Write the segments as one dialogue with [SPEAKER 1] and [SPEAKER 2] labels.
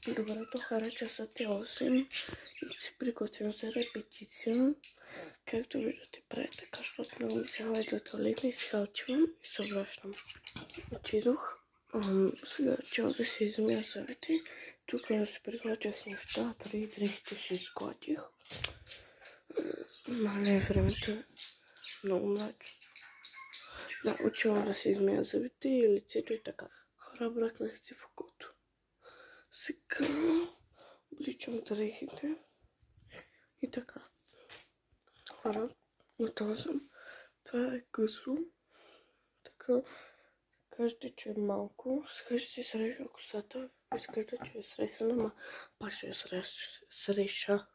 [SPEAKER 1] Доброто хора, часът е 8 и се приготвям за репетиция. Както виждате, правя така, защото много ми се хвали до туалетна и сега отивам и се връщам. Отидох, сега отивам да се измия зъбите. Тук си приготвях неща, дори дрехите си изгладих. Мале времето много младо. Да, отивам да се измия зъбите и лицето и така. Хора, бръкнах си в окото. Сега обличам дрехите и така. Хора, готова съм. Това е късо. Така, кажете, че е малко. Сега ще си срежа косата. Изглежда, че е срещана, ама пак ще я среша.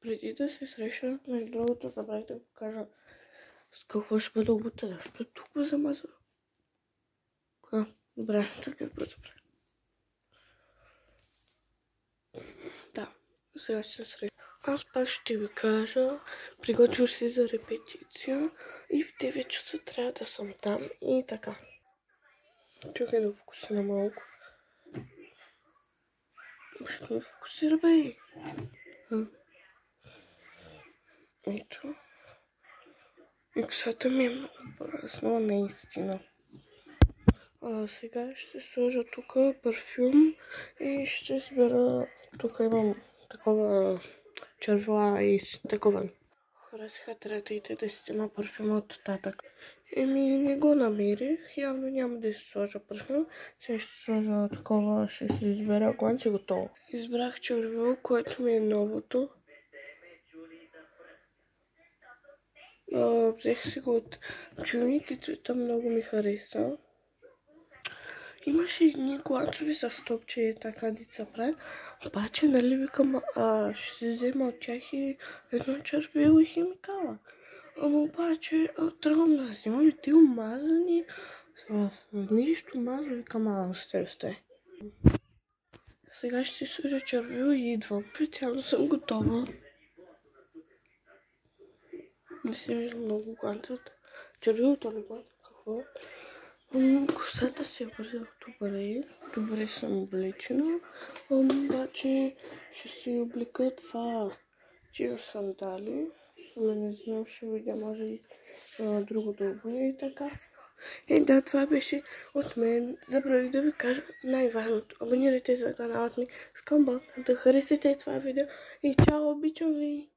[SPEAKER 1] Преди да се среша, между другото, забравих да покажа с какво ще бъде обута, защото тук го замазва. Добре, тук е по-добре. Да, сега ще се среща. Аз пак ще ви кажа, приготвям се за репетиция и в 9 часа трябва да съм там и така. Чакай да фокусира малко. Ще ме фокусира, бе. Ето. И косата ми е много празна, наистина. Сега ще сложа тук парфюм и ще избера. Тук имам такова червила и такова. Хора, сега трябва да иде да си взема парфюма от татък. Не го намерих. Явно няма да си сложа парфюм. Сега ще сложа такова, ще си избера гланц и готово. Избрах червило, което ми е новото. Взех си го от Чуник и цвета много ми хареса. Имаше едни гланцови за стопче и така деца правят. Обаче, нали викам, ще си взема от тях и едно червило и химикала. Ама обаче, тръгвам да взимам и ти омазани с нищо мазо, викам, сте. Сега ще си сложа червило и идвам. Специално съм готова. Не си вижда много гланцът. Червилото не гланца, какво? Косата си я вързах добре съм облечена, обаче ще си облека тия сандали, не знам, ще видя, може и друго да обуя и така. Да, това беше от мен. Забравих да ви кажа най-важното. Абонирайте за каналът ми, скамбак, да харесате това видео и чао, обичам ви!